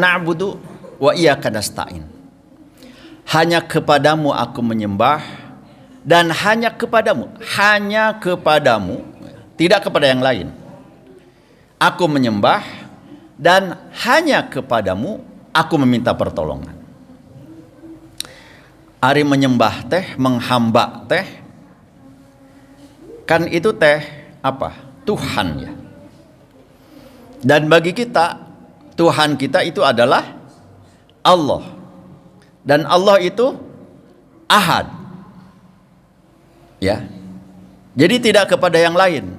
na'budu wa iyyaka nasta'in. Hanya kepadamu aku menyembah dan hanya kepadamu, tidak kepada yang lain. Aku menyembah dan hanya kepadamu aku meminta pertolongan. Ari menyembah teh, menghamba teh, kan itu teh apa? Tuhan ya. Dan bagi kita, Tuhan kita itu adalah Allah. Dan Allah itu ahad. Ya. Jadi tidak kepada yang lain.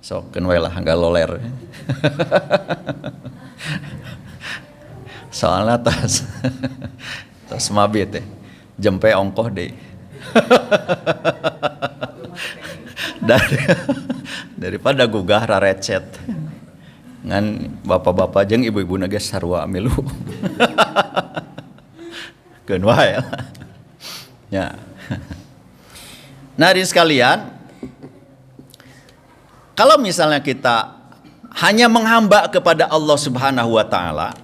So, kenwe lah enggak loler. Soalnya tas mabit jempe ongkoh deh. Daripada gugah rarecet. Ngan bapak-bapak jeung ibu-ibu geus sarua milu. Keun wae. Ya. Nah, hadirin sekalian, kalau misalnya kita hanya menghamba kepada Allah Subhanahu wa taala,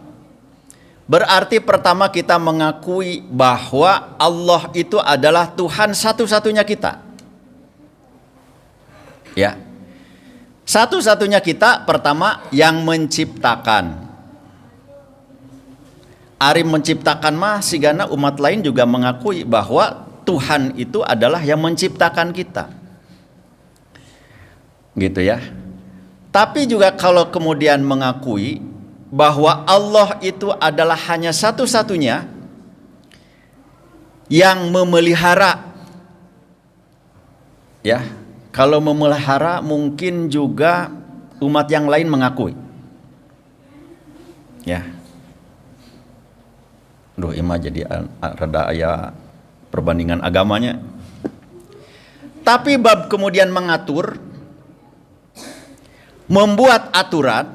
berarti pertama kita mengakui bahwa Allah itu adalah Tuhan satu-satunya kita. Ya. Satu-satunya kita pertama yang menciptakan. Ari menciptakan mah sigana umat lain juga mengakui bahwa Tuhan itu adalah yang menciptakan kita. Gitu ya. Tapi juga kalau kemudian mengakui bahwa Allah itu adalah hanya satu-satunya yang memelihara. Ya. Kalau memelihara mungkin juga umat yang lain mengakui. Ya. Duh, imah jadi rada aya perbandingan agamanya. Tapi bab kemudian mengatur, membuat aturan,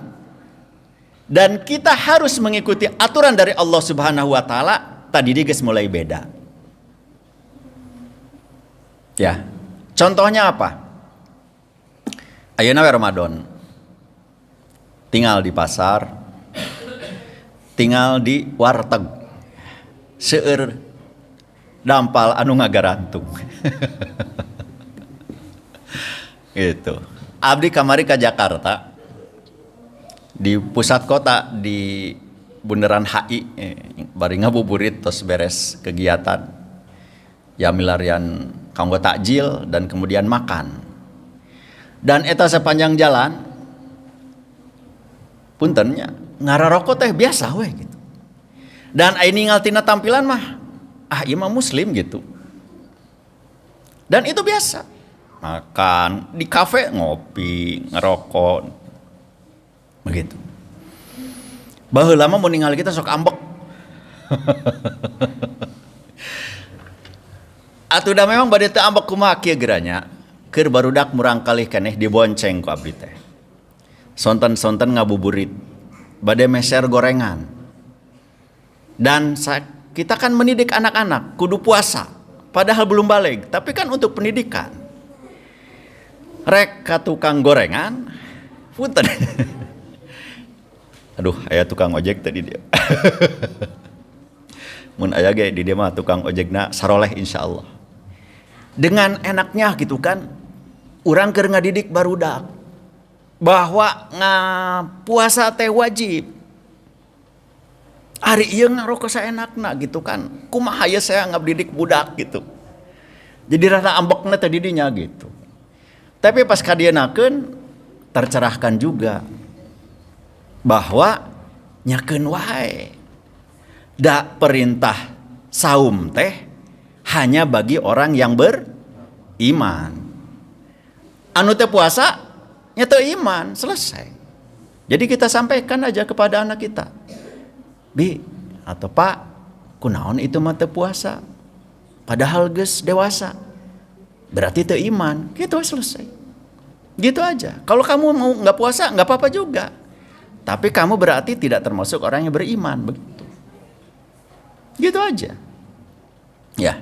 dan kita harus mengikuti aturan dari Allah Subhanahu wa taala, tadi dia mulai beda. Ya. Contohnya apa? Ayeuna Ramadan, tinggal di pasar, tinggal di warteg, seueur dampal anu ngagarantung. Gitu. Abdi kamari ke Jakarta, di pusat kota, di Bundaran HI, bari ngabuburit tos beres kegiatan, ya milarian kanggo takjil dan kemudian makan. Dan eta sepanjang jalan puntennya ngararoko teh biasa we gitu. Dan ai ningal tina tampilan mah imam muslim gitu. Dan itu biasa. Makan di kafe, ngopi, ngerokok. Begitu. Baheula mah mun ningali kita sok ambek. Atuh da memang bade teu ambek kumaha kieu geranya. Keur barudak murang kalih keneh dibonceng ku abdi teh. Sonten-sonten ngabuburit. Bade meser gorengan. Dan kita kan mendidik anak-anak kudu puasa. Padahal belum balik, tapi kan untuk pendidikan. Rek ka tukang gorengan, punten. Aduh, aya tukang ojek tadi dia. Mun aya ge di dia mah tukang ojekna saroleh insyaallah. Dengan enaknya gitu kan, urang keur ngadidik barudak bahwa puasa teh wajib. Ari ieu ngaroko saenakna gitu kan. Kumaha ya saya ngabdidik budak gitu. Jadi rada ambekna teh didinya gitu. Tapi pas kadienakeun tercerahkan juga bahwa nyakeun wae. Da perintah saum teh hanya bagi orang yang beriman. Anu teu puasa nya teu iman, selesai. Jadi kita sampaikan aja kepada anak kita. Bi atau Pak, kunaon itu mah teu puasa? Padahal geus dewasa. Berarti teu iman. Gitu selesai. Gitu aja. Kalau kamu mau enggak puasa enggak apa-apa juga. Tapi kamu berarti tidak termasuk orang yang beriman, begitu. Gitu aja. Ya.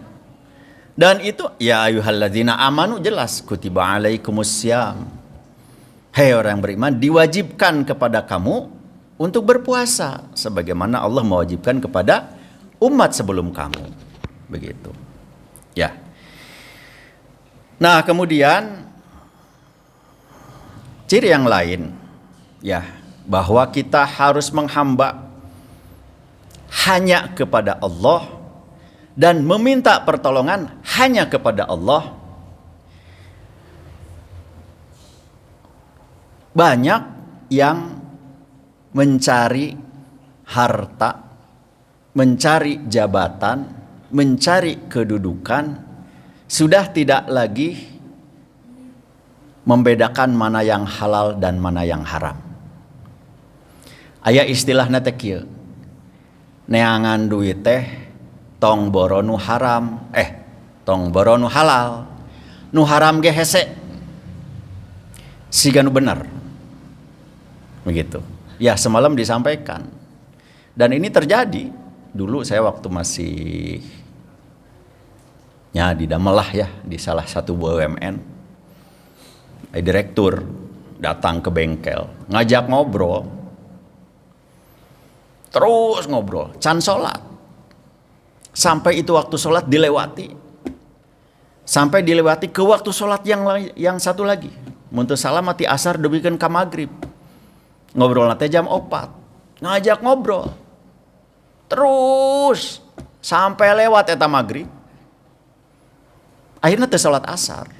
Dan itu ya ayyuhalladzina amanu jelas kutiba alaikumussyam. Hei orang yang beriman, diwajibkan kepada kamu untuk berpuasa sebagaimana Allah mewajibkan kepada umat sebelum kamu. Begitu. Ya. Nah, kemudian ciri yang lain ya, bahwa kita harus menghamba hanya kepada Allah dan meminta pertolongan hanya kepada Allah. Banyak yang mencari harta, mencari jabatan, mencari kedudukan, sudah tidak lagi membedakan mana yang halal dan mana yang haram. Aya istilahna teh kieu. Neangan duit teh tong boro nu haram, tong boro nu halal. Nu haram ge hese. Siga nu bener. Begitu. Ya, semalam disampaikan. Dan ini terjadi. Dulu saya waktu masih di Damelah ya, di salah satu BUMN. Direktur datang ke bengkel, ngajak ngobrol. Terus ngobrol, can sholat. Sampai itu waktu sholat dilewati. Sampai dilewati ke waktu sholat yang satu lagi. Muntah salam mati asar debikeun ka magrib. Ngobrol nanti jam 4. Ngajak ngobrol. Terus sampai lewat eta magrib. Akhirnya teh sholat asar.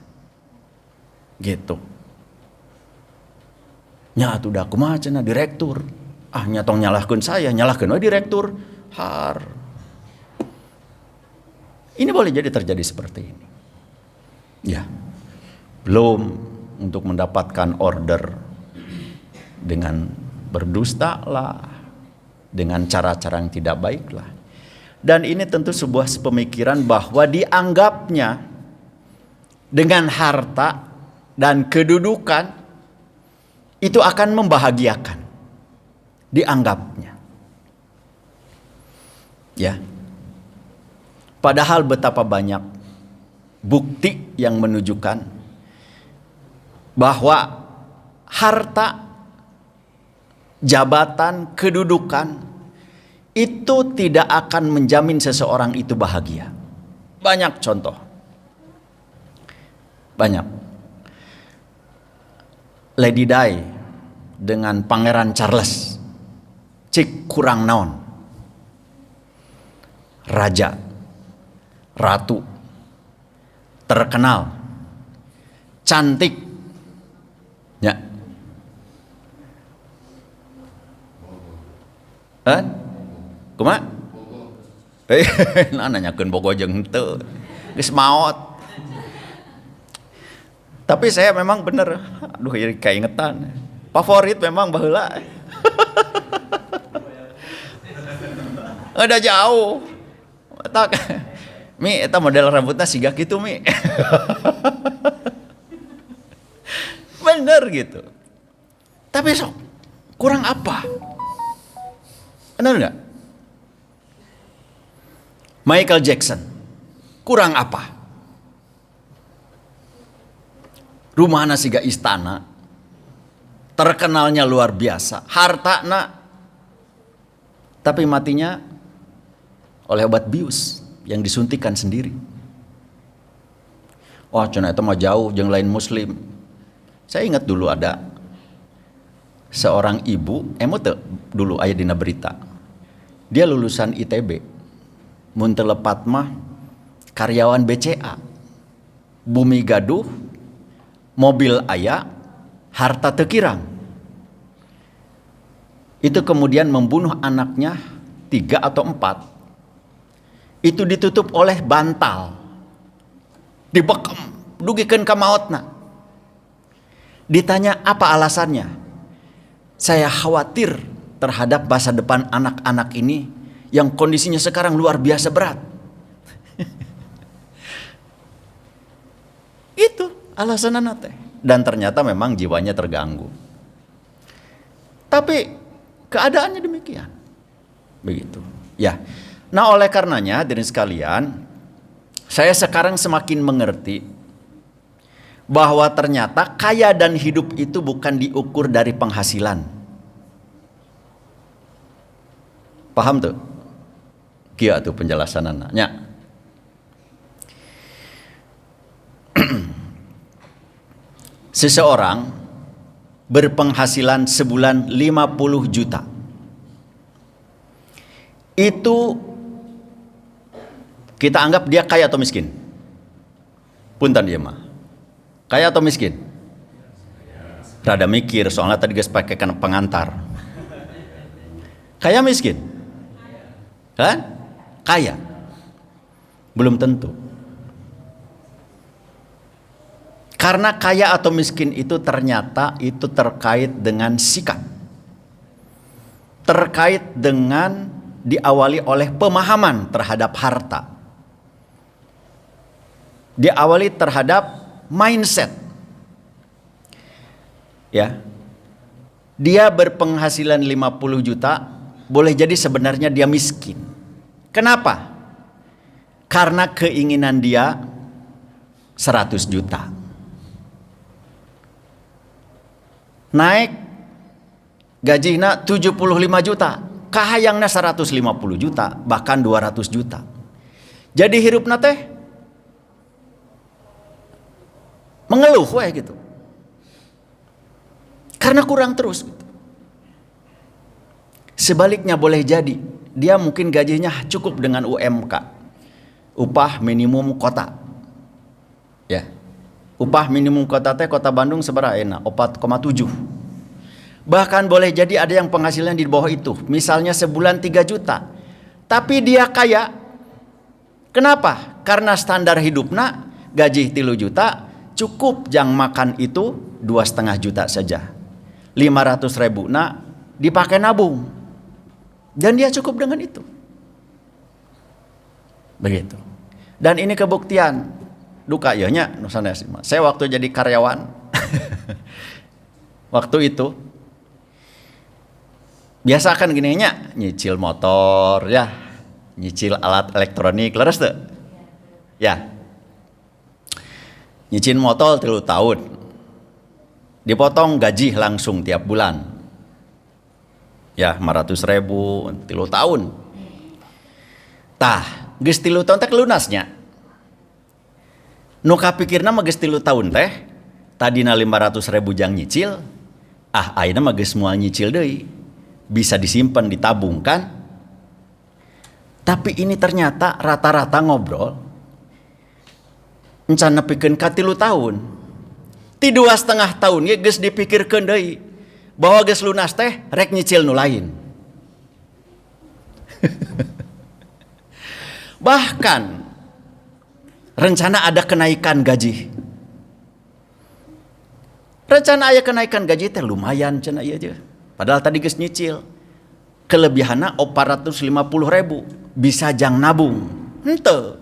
Gitu. Nya atuh da kumaha cenah direktur. Nya tong nyalahkeun saya, nyalahkeun we direktur. Har. Ini boleh jadi terjadi seperti ini. Ya. Belum untuk mendapatkan order dengan berdusta lah, dengan cara-cara yang tidak baik lah. Dan ini tentu sebuah pemikiran bahwa dianggapnya dengan harta dan kedudukan itu akan membahagiakan. Dianggapnya. Ya. Padahal betapa banyak bukti yang menunjukkan bahwa harta, jabatan, kedudukan itu tidak akan menjamin seseorang itu bahagia. Banyak contoh. Banyak. Lady Di dengan Pangeran Charles cik kurang naon. Raja, ratu, terkenal, cantik, ya. Kumaha? Nah nanyakeun bogo jeung henteu. Geus maot. Tapi saya memang bener, aduh jadi kaingetan. Favorit memang baheula. Udah jauh. Tak. Mi eta model rambutnya siga gitu Mi. Bener gitu. Tapi sok kurang apa? Benar nggak? Michael Jackson kurang apa? Rumahna siga istana, terkenalnya luar biasa, hartana, tapi matinya oleh obat bius yang disuntikan sendiri. Wah, cenah eta mah jauh jeung lain muslim. Saya ingat dulu ada seorang ibu, dulu aya dina berita. Dia lulusan ITB. Mun teu lepat mah karyawan BCA. Bumi gaduh, mobil aya, harta teu kirang. Itu kemudian membunuh anaknya 3 atau 4. Itu ditutup oleh bantal. Dibekem, dugikeun ka maotna. Ditanya apa alasannya? Saya khawatir terhadap masa depan anak-anak ini yang kondisinya sekarang luar biasa berat. Itu alasanna teh. Dan ternyata memang jiwanya terganggu. Tapi keadaannya demikian. Begitu. Ya. Nah, oleh karenanya hadirin sekalian, saya sekarang semakin mengerti bahwa ternyata kaya dan hidup itu bukan diukur dari penghasilan. Paham tuh? Kia tuh penjelasanana nya. Seseorang berpenghasilan sebulan 50 juta. Itu kita anggap dia kaya atau miskin? Punten dia mah. Kaya atau miskin? Rada mikir soalnya tadi guys pakai pengantar. Kaya miskin? Kan? Kaya. Belum tentu. Karena kaya atau miskin itu ternyata itu terkait dengan sikap. Terkait dengan diawali oleh pemahaman terhadap harta. Diawali terhadap mindset. Ya. Dia berpenghasilan 50 juta, boleh jadi sebenarnya dia miskin. Kenapa? Karena keinginan dia 100 juta. Naik gajinya 75 juta, kahayangna 150 juta, bahkan 200 juta. Jadi hirupna teh mengeluh weh gitu. Karena kurang terus gitu. Sebaliknya boleh jadi dia mungkin gajinya cukup dengan UMK, upah minimum kota. Ya. Upah minimum kota teh kota Bandung seberapa enak? 4,7. Bahkan boleh jadi ada yang penghasilan di bawah itu. Misalnya sebulan 3 juta. Tapi dia kaya. Kenapa? Karena standar hidupnya gaji 3 juta cukup jang makan itu 2,5 juta saja. 500 ribu na dipakai nabung. Dan dia cukup dengan itu. Begitu. Dan ini kebuktian. Duka ianya nusana sih. Saya waktu jadi karyawan waktu itu biasa kan gini nya nyicil motor ya, nyicil alat elektronik leres tuh ya, nyicil motor 3 tahun dipotong gaji langsung tiap bulan ya 500 ribu 3 tahun tah geus 3 tahun teh lunasnya. Nu kapikirna mah geus 3 tahun teh, tadina 500 ribu jang nyicil, ayeuna mah geus moal nyicil deui. Bisa disimpan, ditabung kan? Tapi ini ternyata rata-rata ngobrol encan nepikeun ka 3 tahun. Ti 2,5 tahun ge geus dipikirkeun deui bahwa geus lunas teh rek nyicil nu lain. Bahkan rencana ada kenaikan gaji. Rencana aya kenaikan gaji teh lumayan cenah ieu aja. Padahal tadi geus nyicil. Kelebihanna 450 ribu. Bisa jang nabung. Henteu.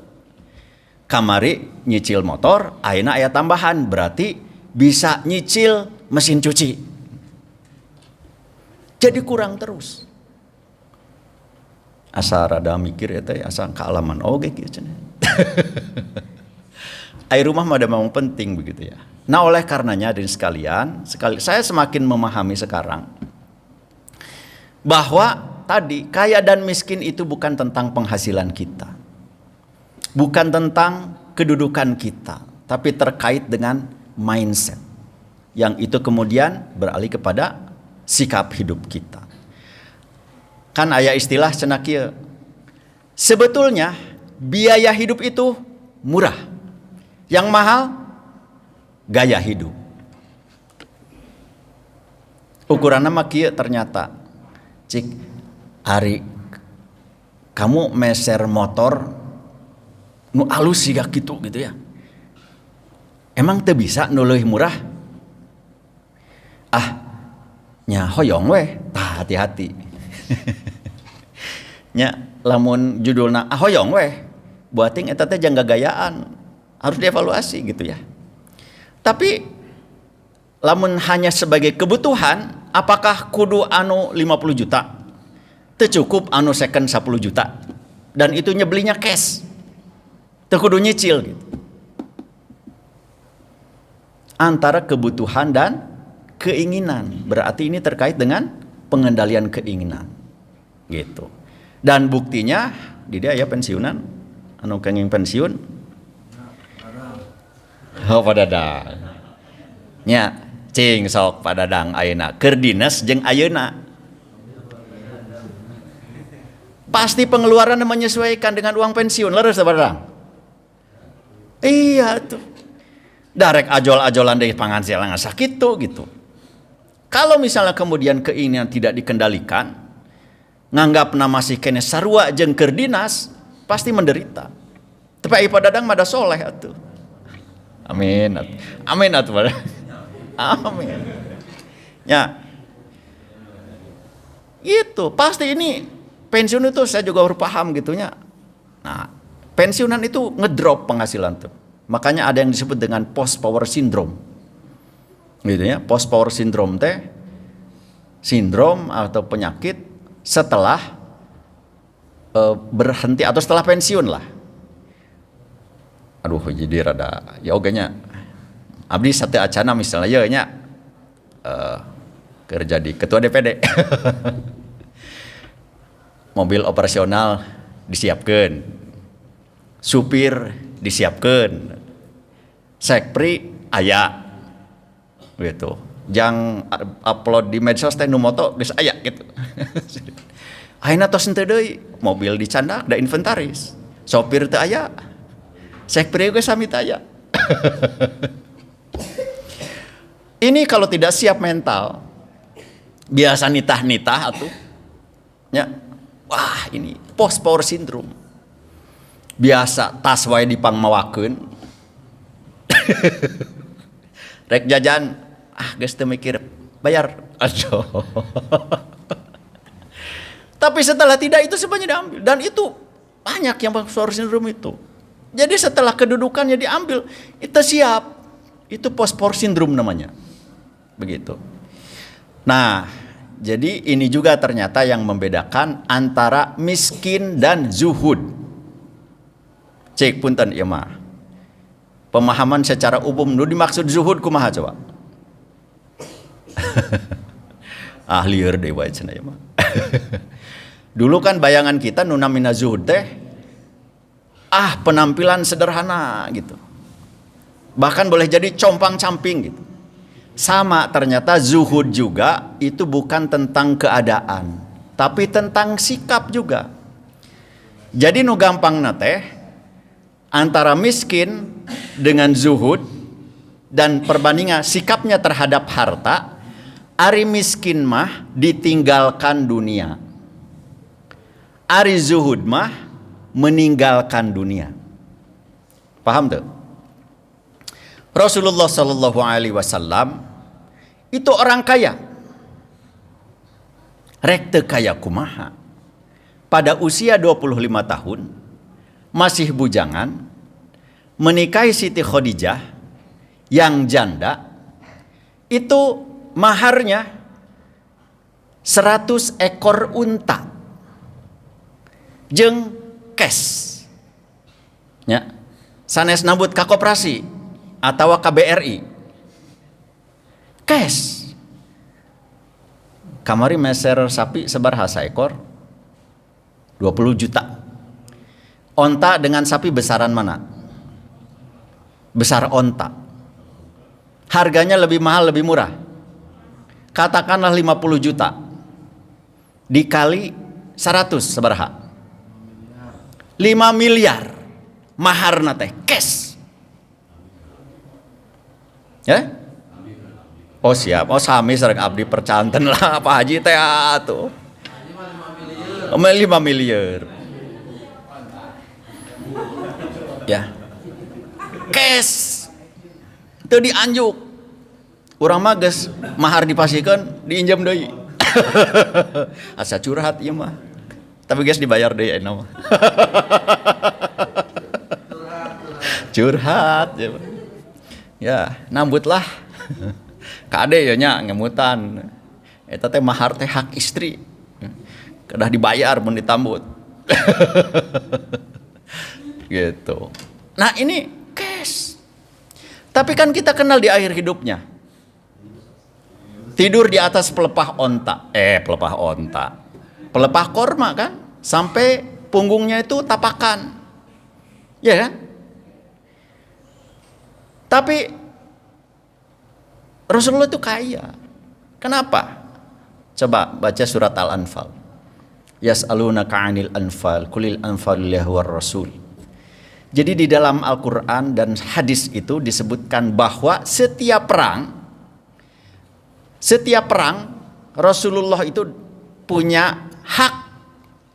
Kamari nyicil motor, ayeuna aya tambahan. Berarti bisa nyicil mesin cuci. Jadi kurang terus. Asa rada mikir eta asa kaalaman oge kieu cenah. Air rumah mah memang penting begitu ya. Nah oleh karenanya hadirin sekalian, saya semakin memahami sekarang bahwa tadi kaya dan miskin itu bukan tentang penghasilan kita, bukan tentang kedudukan kita, tapi terkait dengan mindset yang itu kemudian beralih kepada sikap hidup kita. Kan aya istilah cenah kieu. Sebetulnya biaya hidup itu murah. Yang mahal gaya hidup. Ukuranna mah kieu ternyata. Cik Ari kamu meser motor nu alus siga kitu gitu ya. Emang teu bisa nu leuwih murah? Ah, nya hoyong weh, tah hati-hati. Nya lamun judulna hoyong weh, buating eta teh jang gagayaan, harus dievaluasi gitu ya. Tapi lamun hanya sebagai kebutuhan, apakah kudu anu 50 juta? Teu cukup anu second 10 juta. Dan itu nyebelinya cash. Teu kudu nyicil gitu. Antara kebutuhan dan keinginan. Berarti ini terkait dengan pengendalian keinginan. Gitu. Dan buktinya di dia ya pensiunan anu kenging pensiun padadang nya cing sok padadang ayeuna keur dinas jeung ayeuna pasti pengeluaran menyesuaikan dengan uang pensiun leres padadang. Iya tuh darek ajol-ajolan dari pangansialan sakit tuh gitu. Kalau misalnya kemudian keinginan tidak dikendalikan, nganggap masih kene sarua jeung keur dinas, pasti menderita. Tapi ai padadang mada soleh atuh. Amin. Amin atuh padadang. Amin. Ya. Itu pasti ini pensiun itu saya juga baru paham gitunya. Nah, pensiunan itu ngedrop penghasilan tuh. Makanya ada yang disebut dengan post power syndrome. Gitu ya, post power syndrome teh sindrom atau penyakit setelah berhenti atau setelah pensiun lah. Aduh jadi rada ya ogenya abdi sate acana misalnya ya nya kerja di ketua DPD. Mobil operasional disiapkan, supir disiapkan, sekpri aya gitu. Jang upload di medsos teh nu moto geus aya gitu. Ayeuna tos henteu deui, mobil dicandak da inventaris. Sopir teu aya. Sekpri geus sami teu aya. Ini kalau tidak siap mental, biasa nitah-nitah atuh. Ya. Wah, ini post power syndrome. Biasa tas wae dipangmawakeun. Rek jajan, geus teu mikir bayar. Aduh. Tapi setelah tidak itu semuanya diambil dan itu banyak yang post power syndrome itu. Jadi setelah kedudukannya diambil, itu siap. Itu post power syndrome namanya. Begitu. Nah, jadi ini juga ternyata yang membedakan antara miskin dan zuhud. Cek punten ieu mah. Pemahaman secara umum nu dimaksud zuhud kumaha coba? Lieur deui wae cenah ieu mah. Dulu kan bayangan kita nu namina zuhud teh penampilan sederhana gitu. Bahkan boleh jadi compang-camping gitu. Sama ternyata zuhud juga itu bukan tentang keadaan, tapi tentang sikap juga. Jadi nu gampangna teh antara miskin dengan zuhud dan perbandingan sikapnya terhadap harta, ari miskin mah ditinggalkan dunia. Ari zuhud mah meninggalkan dunia. Paham tuh? Rasulullah Shallallahu Alaihi Wasallam itu orang kaya, rek teu kaya kumaha. Pada usia 25 tahun masih bujangan, menikahi Siti Khadijah yang janda, itu maharnya 100 ekor unta, jeung cash, ya, sanes nambut ka koperasi atau KBRI cash. Kamari meser sapi sebaraha ekor 20 juta. Onta dengan sapi besaran mana? Besar onta. Harganya lebih mahal lebih murah. Katakanlah 50 juta dikali 100 sebaraha? 5 miliar maharna teh cash. Ya? Oh siap. Oh sami sareng abdi percanten lah Pak Haji teh atuh. 5 miliar. Ya. Cash. Teu dianjuk. Urang mah geus mahar dipasikeun diinjem deui. Asa curhat ieu mah. Tapi geus dibayar deui ayeuna mah. Curhat ya. Ya, nambutlah. Kade ya nya ngemutan. Eta teh mahar teh hak istri. Kedah dibayar mun ditambut. Gitu. Nah, ini cash. Tapi kan kita kenal di akhir hidupnya. Tidur di atas pelepah onta. Pelepah onta. Pelepah korma kan? sampai punggungnya itu tapakan. Ya kan? Tapi Rasulullah itu kaya. Kenapa? Coba baca surat Al-Anfal. Yas'alunaka 'anil anfal, qulil anfal lillahi war rasul. Jadi di dalam Al-Qur'an dan hadis itu disebutkan bahwa setiap perang Rasulullah itu punya hak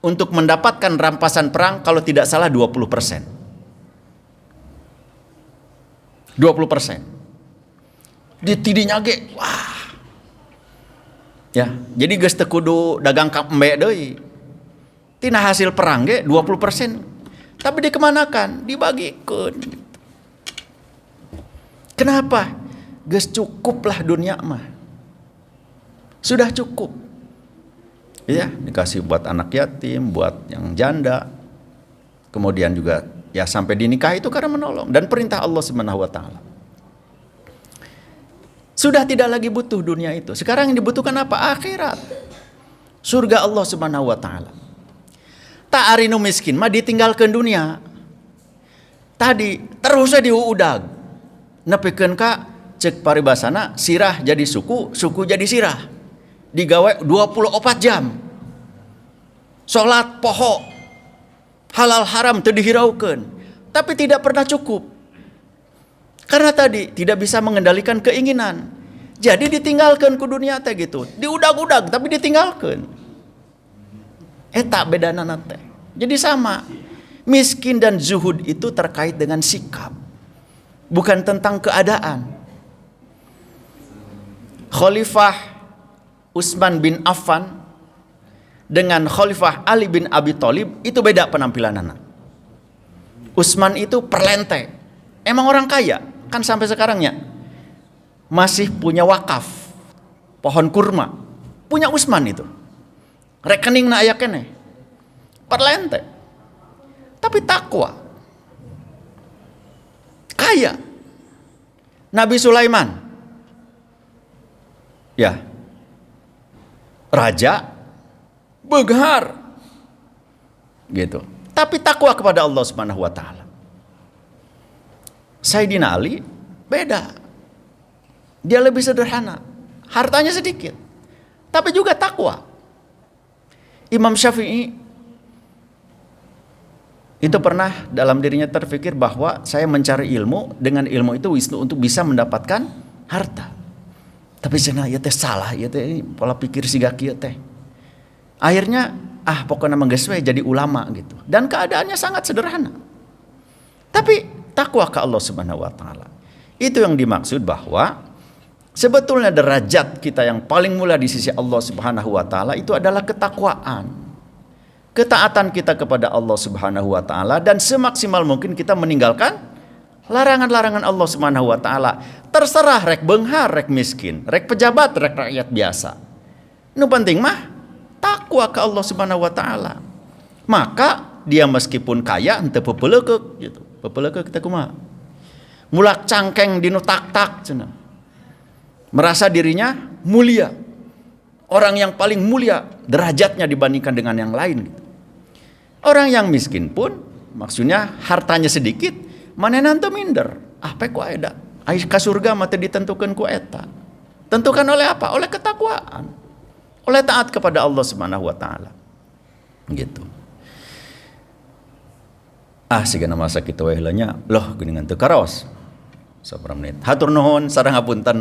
untuk mendapatkan rampasan perang kalau tidak salah 20%. 20%. Ditidinya ge, wah. Ya, jadi geus teu kudu dagang embe deui. Tina hasil perang ge 20%. Tapi dikemanakan? Dibagikeun. Kenapa? Geus cukuplah dunia mah. Sudah cukup. Ya, dikasih buat anak yatim, buat yang janda. Kemudian juga ya sampai dinikah itu karena menolong dan perintah Allah Subhanahu wa taala. Sudah tidak lagi butuh dunia itu. Sekarang yang dibutuhkan apa? Akhirat. Surga Allah Subhanahu wa taala. Tak ari nu miskin mah ditinggalkeun dunia. Tadi terusnya diuudag. Nepikeun ka cek paribasana sirah jadi suku, suku jadi sirah. Digawe 24 jam. Salat poho. Halal haram teu dihiraukeun. Tapi tidak pernah cukup. Karena tadi tidak bisa mengendalikan keinginan. Jadi ditinggalkan ku dunia teh gitu. Diudag-udag tapi ditinggalkan. Eta bedana teh. Jadi sama. Miskin dan zuhud itu terkait dengan sikap. Bukan tentang keadaan. Khalifah Utsman bin Affan dengan Khalifah Ali bin Abi Thalib itu beda penampilanana. Utsman itu perlente. Emang orang kaya. Kan sampai sekarangnya masih punya wakaf pohon kurma. Punya Utsman itu. Rekening na aya keneh. Perlente. Tapi takwa. Kaya. Nabi Sulaiman. Ya. Raja beghar. Gitu. Tapi takwa kepada Allah Subhanahu wa taala. Sayyidina Ali beda. Dia lebih sederhana. Hartanya sedikit. Tapi juga takwa. Imam Syafi'i itu pernah dalam dirinya terpikir bahwa saya mencari ilmu, dengan ilmu itu wisnu untuk bisa mendapatkan harta. Tapi cenah ieu teh salah, ieu teh ini pola pikir siga kieu teh. Akhirnya pokoknya manggeus we jadi ulama gitu. Dan keadaannya sangat sederhana. Tapi takwa ke Allah Subhanahu wa taala. Itu yang dimaksud bahwa sebetulnya derajat kita yang paling mulia di sisi Allah Subhanahu wa taala itu adalah ketakwaan. Ketaatan kita kepada Allah Subhanahu wa taala dan semaksimal mungkin kita meninggalkan larangan-larangan Allah Subhanahu wa taala. Terserah rek beunghar, rek miskin, rek pejabat, rek rakyat biasa. Nu penting mah takwa ke Allah Subhanahu wa taala. Maka dia meskipun kaya henteu pepeuleukeuh gitu. Pepeuleukeuh kita kumaha? Mulak cangkeng dinu tak-tak cenah. Merasa dirinya mulia. Orang yang paling mulia derajatnya dibandingkan dengan yang lain gitu. Orang yang miskin pun maksudnya hartanya sedikit, manehna teu minder. Pe ku eda. Ais ka surga mah teu ditentukeun ku eta. Tentukan oleh apa? Oleh ketakwaan. Oleh taat kepada Allah Subhanahu wa taala. Gitu. Sigana masa kitu we heula nya. Loh geuningan teu karaos. Sabaraha menit. Hatur nuhun sareng hapunten.